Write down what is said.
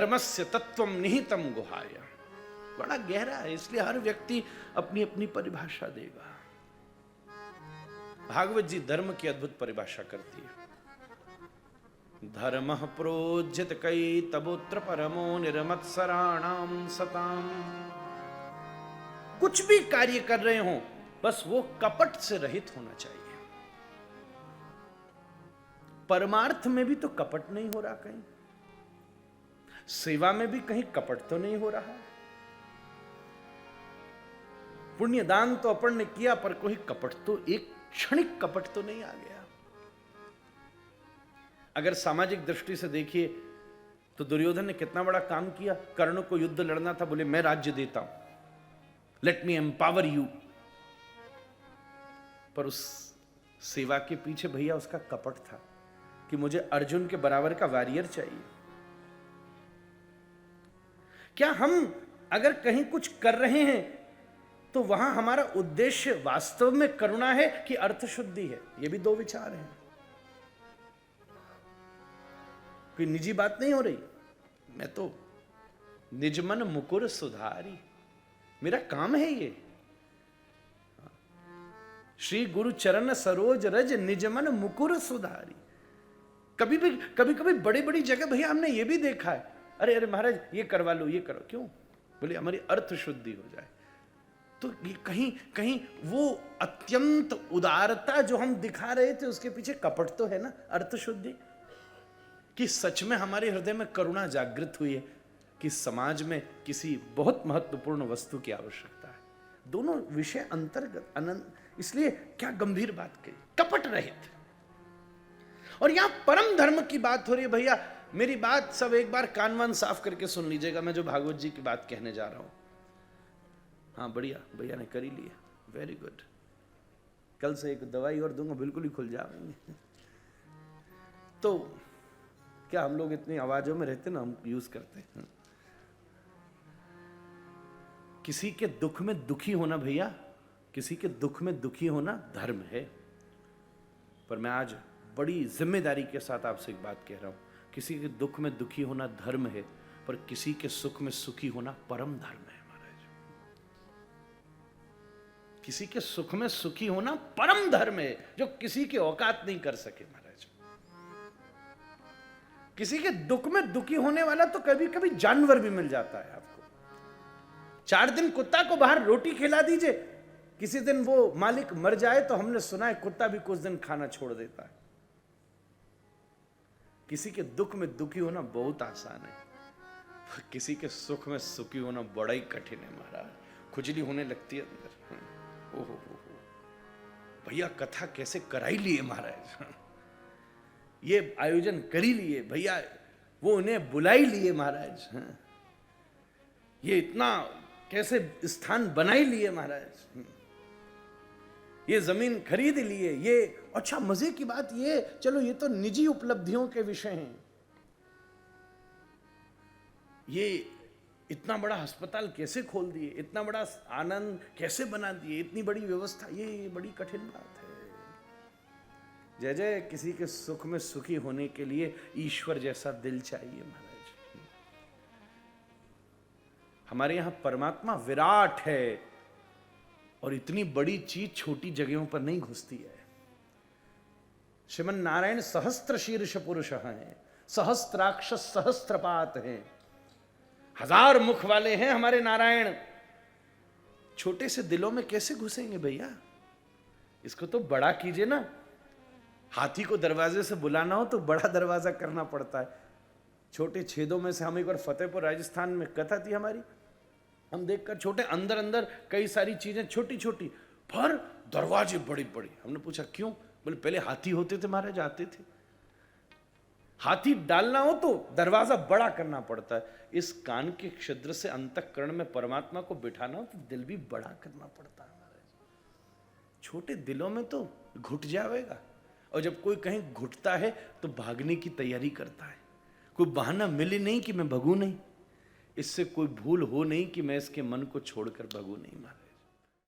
धर्मस्य तत्वम निहितम गुहाय। बड़ा गहरा है, इसलिए हर व्यक्ति अपनी अपनी परिभाषा देगा। भागवत जी धर्म की अद्भुत परिभाषा करती है। धर्म प्रोज्यत कई तबोत्र परमो निर्मत्सराणाम सताम। कुछ भी कार्य कर रहे हो बस वो कपट से रहित होना चाहिए। परमार्थ में भी तो कपट नहीं हो रहा, कहीं सेवा में भी कहीं कपट तो नहीं हो रहा। पुण्य दान तो अपन ने किया पर कोई कपट तो, एक क्षणिक कपट तो नहीं आ गया। अगर सामाजिक दृष्टि से देखिए तो दुर्योधन ने कितना बड़ा काम किया। कर्ण को युद्ध लड़ना था, बोले मैं राज्य देता हूं, लेट मी एम्पावर यू। पर उस सेवा के पीछे भैया उसका कपट था कि मुझे अर्जुन के बराबर का वॉरियर चाहिए। क्या हम अगर कहीं कुछ कर रहे हैं तो वहां हमारा उद्देश्य वास्तव में करुणा है कि अर्थ शुद्धि है? ये भी दो विचार हैं। कोई निजी बात नहीं हो रही, मैं तो निजमन मुकुर सुधारी, मेरा काम है ये। श्री गुरु चरण सरोज रज निजमन मुकुर सुधारी। कभी कभी बड़ी बड़ी जगह भैया हमने ये भी देखा है, अरे अरे महाराज ये करवा लो, ये करो। क्यों? बोले हमारी अर्थ शुद्धि हो जाए। तो ये कहीं कहीं वो अत्यंत उदारता जो हम दिखा रहे थे उसके पीछे कपट तो है ना, अर्थ शुद्धि। कि सच में हमारे हृदय में करुणा जागृत हुई है कि समाज में किसी बहुत महत्वपूर्ण वस्तु की आवश्यकता है। दोनों विषय अंतर्गत अनंत, इसलिए क्या गंभीर बात कही, कपट रहित। और यहां परम धर्म की बात हो रही है। भैया मेरी बात सब एक बार कान वान साफ करके सुन लीजिएगा, मैं जो भागवत जी की बात कहने जा रहा हूं। हाँ बढ़िया, भैया ने कर ही लिया, वेरी गुड। कल से एक दवाई और दूंगा, बिल्कुल ही खुल जाएंगे। तो क्या हम लोग इतनी आवाजों में रहते ना, हम यूज करते हैं। किसी के दुख में दुखी होना भैया, किसी के दुख में दुखी होना धर्म है। पर मैं आज बड़ी जिम्मेदारी के साथ आपसे एक बात कह रहा हूं, किसी के दुख में दुखी होना धर्म है, पर किसी के सुख में सुखी होना परम धर्म है महाराज। किसी के सुख में सुखी होना परम धर्म है, जो किसी की औकात नहीं कर सके महाराज। किसी के दुख में दुखी होने वाला तो कभी कभी जानवर भी मिल जाता है आपको। 4 दिन कुत्ता को बाहर रोटी खिला दीजिए, किसी दिन वो मालिक मर जाए तो हमने सुना है कुत्ता भी कुछ दिन खाना छोड़ देता है। किसी के दुख में दुखी होना बहुत आसान है, किसी के सुख में सुखी होना बड़ा ही कठिन है महाराज। खुजली होने लगती है अंदर। ओहो भैया कथा कैसे कराई लिए महाराज, ये आयोजन कर ही लिए भैया, वो उन्हें बुला ही लिए महाराज, ये इतना कैसे स्थान बना ही लिए महाराज, ये जमीन खरीद लिए, ये अच्छा मजे की बात ये, चलो ये तो निजी उपलब्धियों के विषय हैं, ये इतना बड़ा अस्पताल कैसे खोल दिए, इतना बड़ा आनंद कैसे बना दिए, इतनी बड़ी व्यवस्था, ये बड़ी कठिन बात है। जय जय, किसी के सुख में सुखी होने के लिए ईश्वर जैसा दिल चाहिए महाराज। हमारे यहां परमात्मा विराट है और इतनी बड़ी चीज छोटी जगहों पर नहीं घुसती है। श्रीमन नारायण सहस्त्र शीर्ष पुरुष हैं, सहस्त्राक्ष सहस्त्रपात हैं, 1000 मुख वाले हैं हमारे नारायण। छोटे से दिलों में कैसे घुसेंगे भैया? इसको तो बड़ा कीजिए ना। हाथी को दरवाजे से बुलाना हो तो बड़ा दरवाजा करना पड़ता है, छोटे छेदों में से। हम एक बार फतेहपुर राजस्थान में कथा थी हमारी, हम देखकर छोटे अंदर अंदर कई सारी चीजें छोटी छोटी, पर दरवाजे बड़ी बड़ी। हमने पूछा क्यों? बोले पहले हाथी होते थे महाराज, आते थे, हाथी डालना हो तो दरवाजा बड़ा करना पड़ता है। इस कान के छिद्र से अंतःकरण में परमात्मा को बिठाना हो तो दिल भी बड़ा करना पड़ता है महाराज। छोटे दिलों में तो घुट जाएगा, और जब कोई कहीं घुटता है तो भागने की तैयारी करता है। कोई बहाना मिले नहीं कि मैं भगूं नहीं, इससे कोई भूल हो नहीं कि मैं इसके मन को छोड़कर भगूं नहीं महाराज।